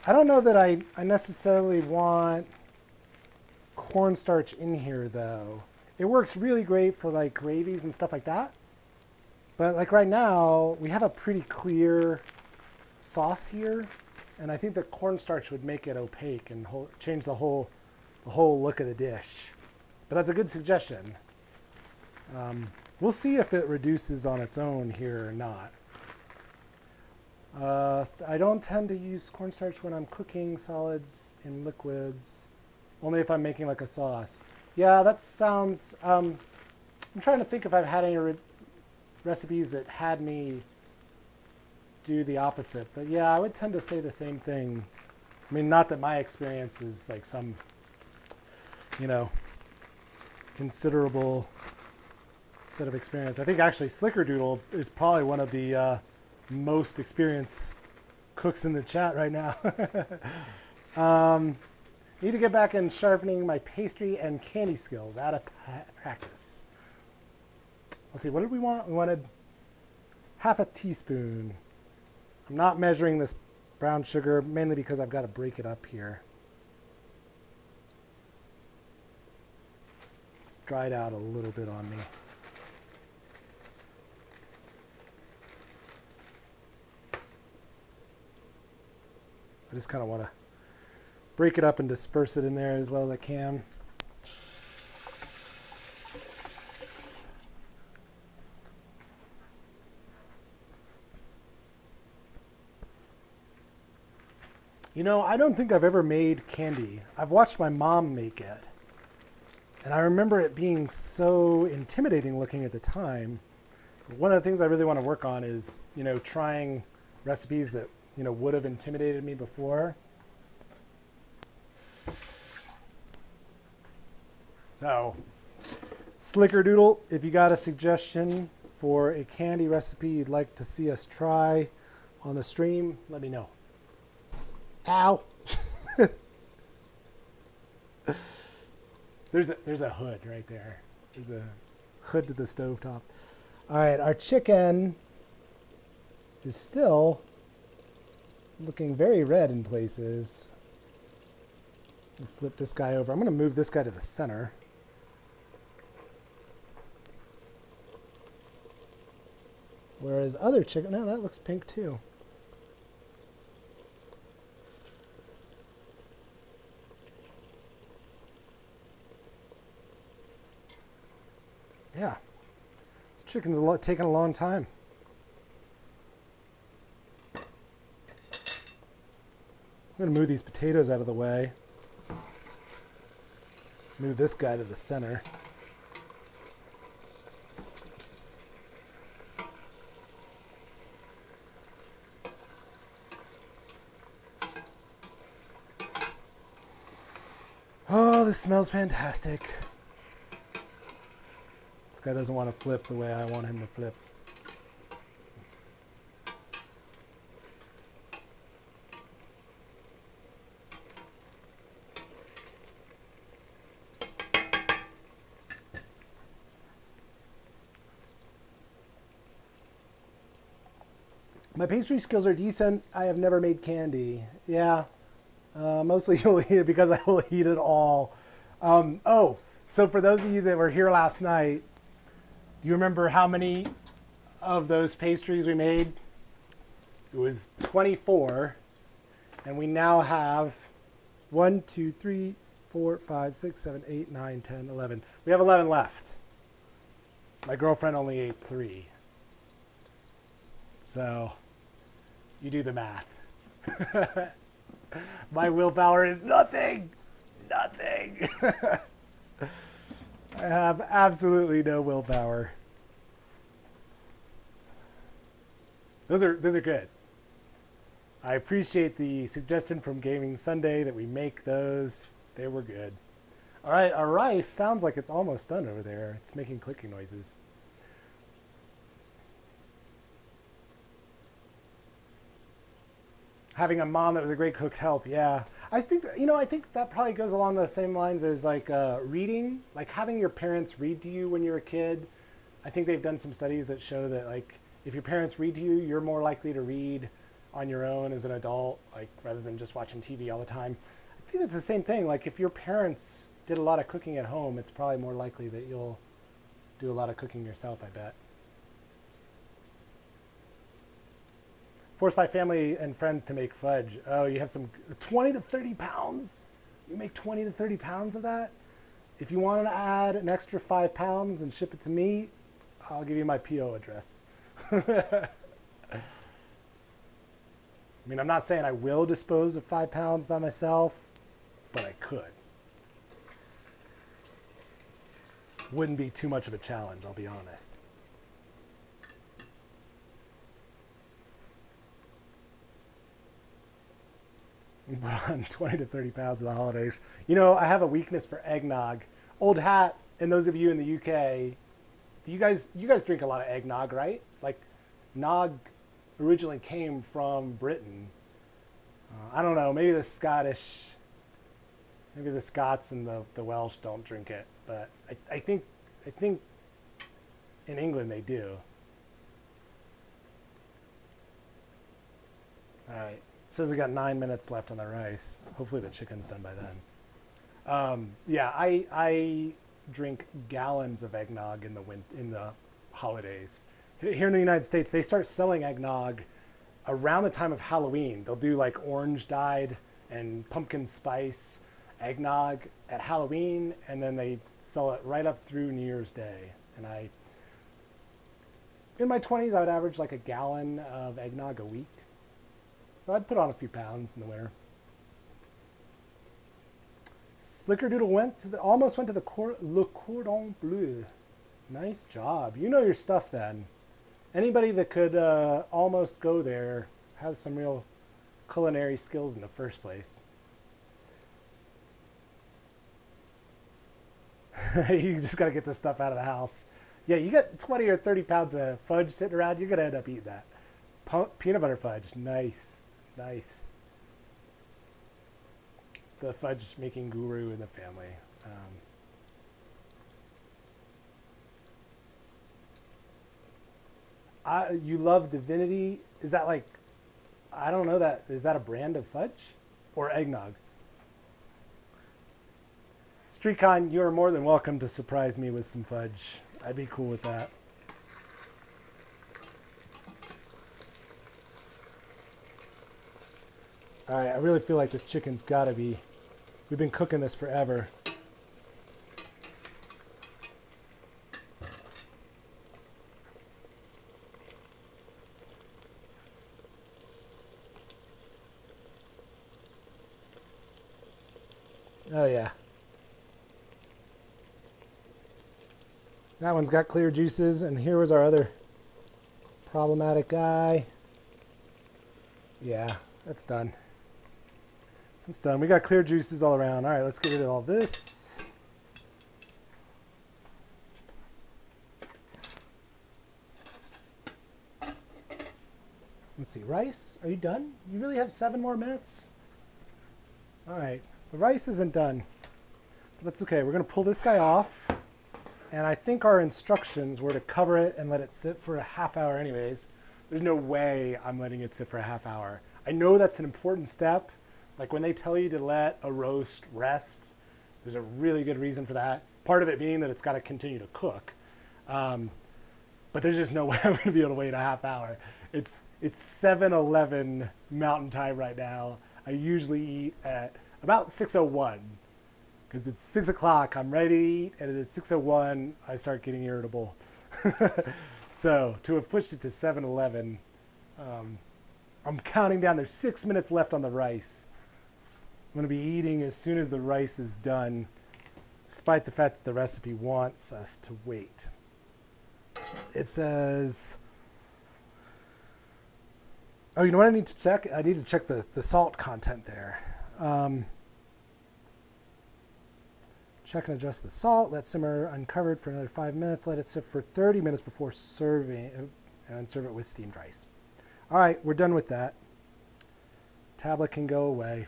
I don't know that I necessarily want cornstarch in here though. It works really great for like gravies and stuff like that. But like right now, we have a pretty clear sauce here, and I think that cornstarch would make it opaque and change the whole look of the dish. But that's a good suggestion. We'll see if it reduces on its own here or not. I don't tend to use cornstarch when I'm cooking solids in liquids, only if I'm making like a sauce. Yeah, that sounds, I'm trying to think if I've had any recipes that had me do the opposite. But yeah, I would tend to say the same thing. I mean, not that my experience is like some, you know, considerable set of experience. I think actually Slickerdoodle is probably one of the most experienced cooks in the chat right now. Need to get back in sharpening my pastry and candy skills out of practice. Let's see, what did we want? We wanted half a teaspoon. I'm not measuring this brown sugar mainly because I've got to break it up here. It's dried out a little bit on me. I just kind of want to break it up and disperse it in there as well as I can. You know, I don't think I've ever made candy. I've watched my mom make it. And I remember it being so intimidating looking at the time. One of the things I really want to work on is, you know, trying recipes that, you know, would have intimidated me before. So, Slickerdoodle, if you got a suggestion for a candy recipe you'd like to see us try on the stream, let me know. Ow! There's a hood right there. There's a hood to the stovetop. All right, our chicken is still looking very red in places. Flip this guy over. I'm going to move this guy to the center. Whereas other chicken, no, that looks pink too. Yeah, this chicken's taking a long time. I'm going to move these potatoes out of the way. Move this guy to the center. Oh, this smells fantastic. This guy doesn't want to flip the way I want him to flip. My pastry skills are decent. I have never made candy. Yeah, mostly you'll eat it because I will eat it all. Oh, so for those of you that were here last night, do you remember how many of those pastries we made? It was 24, and we now have 1, 2, 3, 4, 5, 6, 7, 8, 9, 10, 11. We have 11 left. My girlfriend only ate 3. So you do the math. My willpower is nothing. Nothing. I have absolutely no willpower. Those are good. I appreciate the suggestion from Gaming Sunday that we make those. They were good. All right, our rice sounds like it's almost done over there. It's making clicking noises. Having a mom that was a great cook helped, yeah. I think, you know, I think that probably goes along the same lines as like reading, like having your parents read to you when you're a kid. I think they've done some studies that show that like if your parents read to you, you're more likely to read on your own as an adult, like rather than just watching TV all the time. I think it's the same thing. Like if your parents did a lot of cooking at home, it's probably more likely that you'll do a lot of cooking yourself, I bet. Forced by family and friends to make fudge. Oh, you have some 20 to 30 pounds? You make 20 to 30 pounds of that? If you want to add an extra 5 pounds and ship it to me, I'll give you my PO address. I mean, I'm not saying I will dispose of 5 pounds by myself, but I could. Wouldn't be too much of a challenge, I'll be honest. Put on 20 to 30 pounds of the holidays. You know, I have a weakness for eggnog. Old hat, and those of you in the UK, do you guys drink a lot of eggnog, right? Like, nog originally came from Britain. I don't know, maybe the Scots and the Welsh don't drink it, but I think in England they do. All right, it says we got 9 minutes left on the rice. Hopefully the chicken's done by then. Yeah, I drink gallons of eggnog in the holidays. Here in the United States, they start selling eggnog around the time of Halloween. They'll do like orange dyed and pumpkin spice eggnog at Halloween, and then they sell it right up through New Year's Day. And in my 20s, I would average like a gallon of eggnog a week. So I'd put on a few pounds in the winter. Slickerdoodle almost went to the Le Cordon Bleu. Nice job. You know your stuff then. Anybody that could almost go there has some real culinary skills in the first place. You just got to get this stuff out of the house. Yeah, you got 20 or 30 pounds of fudge sitting around, you're going to end up eating that. Peanut butter fudge. Nice. Nice. The fudge making guru in the family. You love Divinity. Is that like, I don't know that. Is that a brand of fudge or eggnog? StreetCon, you are more than welcome to surprise me with some fudge. I'd be cool with that. All right, I really feel like this chicken's gotta be, we've been cooking this forever. Oh yeah. That one's got clear juices, and here was our other problematic guy. Yeah, that's done. That's done. We got clear juices all around. All right, let's get rid of all this. Let's see, rice, are you done? You really have 7 more minutes? All right, the rice isn't done. But that's okay, we're gonna pull this guy off. And I think our instructions were to cover it and let it sit for a half hour anyways. There's no way I'm letting it sit for a half hour. I know that's an important step. Like when they tell you to let a roast rest, there's a really good reason for that. Part of it being that it's got to continue to cook. But there's just no way I'm going to be able to wait a half hour. It's 7:11 Mountain Time right now. I usually eat at about 6:01. Because it's 6 o'clock, I'm ready to eat, and at 6:01, I start getting irritable. So to have pushed it to 7:11, I'm counting down. There's 6 minutes left on the rice. I'm going to be eating as soon as the rice is done, despite the fact that the recipe wants us to wait. It says, oh, you know what I need to check? I need to check the salt content there. Check and adjust the salt. Let simmer uncovered for another 5 minutes. Let it sit for 30 minutes before serving, and then serve it with steamed rice. All right, we're done with that. Tablet can go away.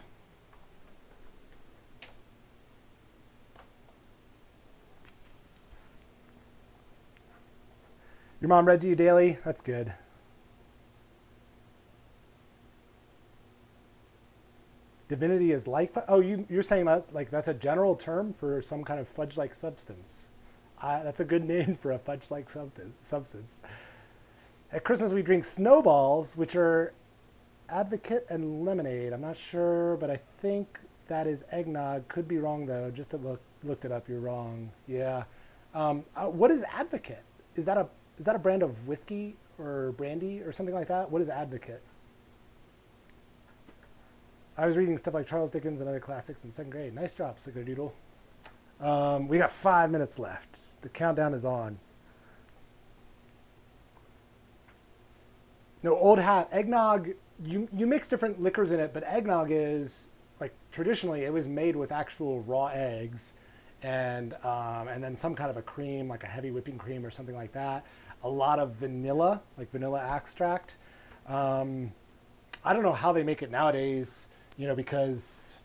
Your mom read to you daily? That's good. Divinity is like, oh, you're saying that like that's a general term for some kind of fudge-like substance. That's a good name for a fudge-like substance. At Christmas, we drink snowballs, which are Advocate and lemonade. I'm not sure, but I think that is eggnog. Could be wrong, though. Just to looked it up, you're wrong. Yeah. What is Advocate? Is that a brand of whiskey or brandy or something like that? What is Advocate? I was reading stuff like Charles Dickens and other classics in second grade. Nice job, Sickerdoodle. We got 5 minutes left. The countdown is on. No, old hat. Eggnog, you mix different liquors in it, but eggnog is, like, traditionally it was made with actual raw eggs and then some kind of a cream, like a heavy whipping cream or something like that. A lot of vanilla, like vanilla extract. I don't know how they make it nowadays, you know, because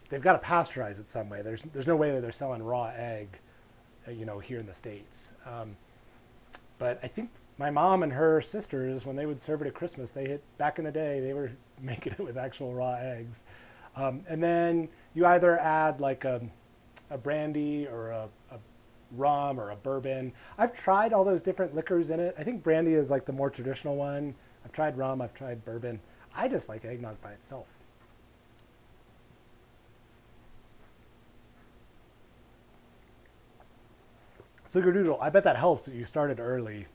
they've got to pasteurize it some way. There's no way that they're selling raw egg, you know, here in the States. But I think my mom and her sisters, when they would serve it at Christmas, back in the day, they were making it with actual raw eggs. And then you either add like a brandy or a rum or a bourbon. I've tried all those different liquors in it. I think brandy is like the more traditional one. I've tried rum, I've tried bourbon. I just like eggnog by itself. Sickerdoodle, I bet that helps that you started early.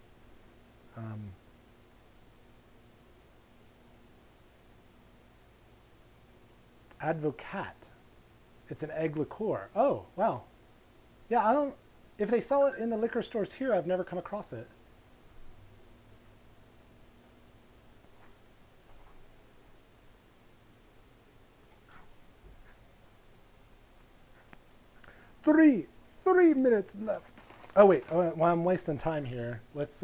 Advocat. It's an egg liqueur. Oh, wow. Yeah, if they sell it in the liquor stores here, I've never come across it. Three minutes left. Oh, wait, while I'm wasting time here, let's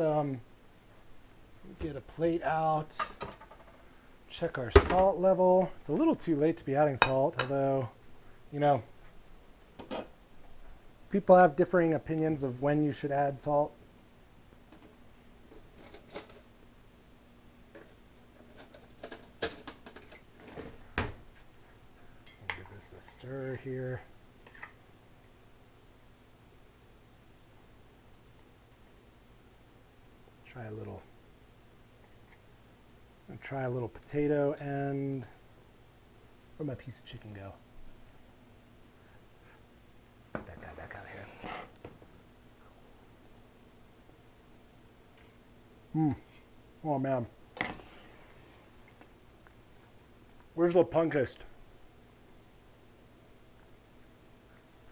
get a plate out, check our salt level. It's a little too late to be adding salt, although, you know, people have differing opinions of when you should add salt. Give this a stir here. Try a little potato and where'd my piece of chicken go? Get that guy back out here. Oh man. Where's the punkist?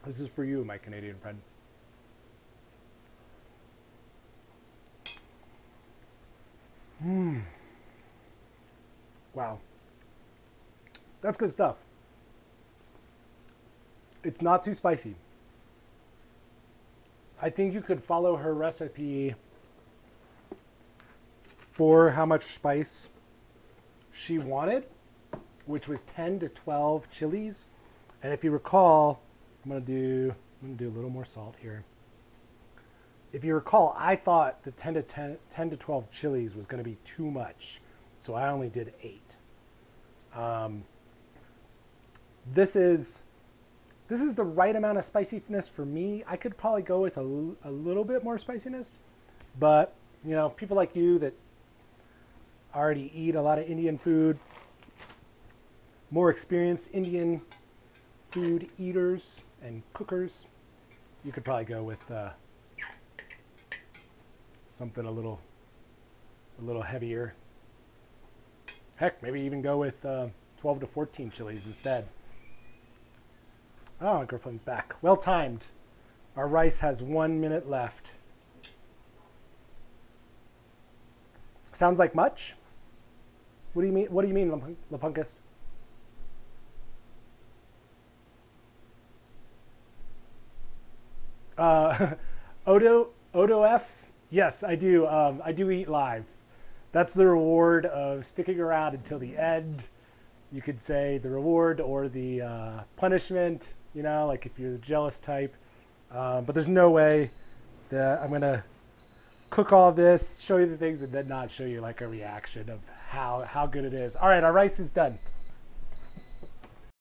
This is for you, my Canadian friend. Wow. That's good stuff. It's not too spicy. I think you could follow her recipe for how much spice she wanted, which was 10 to 12 chilies. And if you recall, I'm gonna do a little more salt here. If you recall, I thought the 10 to 12 chilies was gonna be too much. So I only did 8. This is the right amount of spiciness for me. I could probably go with a little bit more spiciness, but you know, people like you that already eat a lot of Indian food, more experienced Indian food eaters and cookers, you could probably go with something a little heavier. Heck, maybe even go with 12 to 14 chilies instead. Oh, Grifflin's back. Well timed. Our rice has 1 minute left. Sounds like much? What do you mean? What do you mean, Lepunkist? Odo F? Yes, I do. I do eat live. That's the reward of sticking around until the end. You could say the reward or the punishment, you know, like if you're the jealous type. But there's no way that I'm going to cook all this, show you the things, and then not show you like a reaction of how good it is. All right, our rice is done.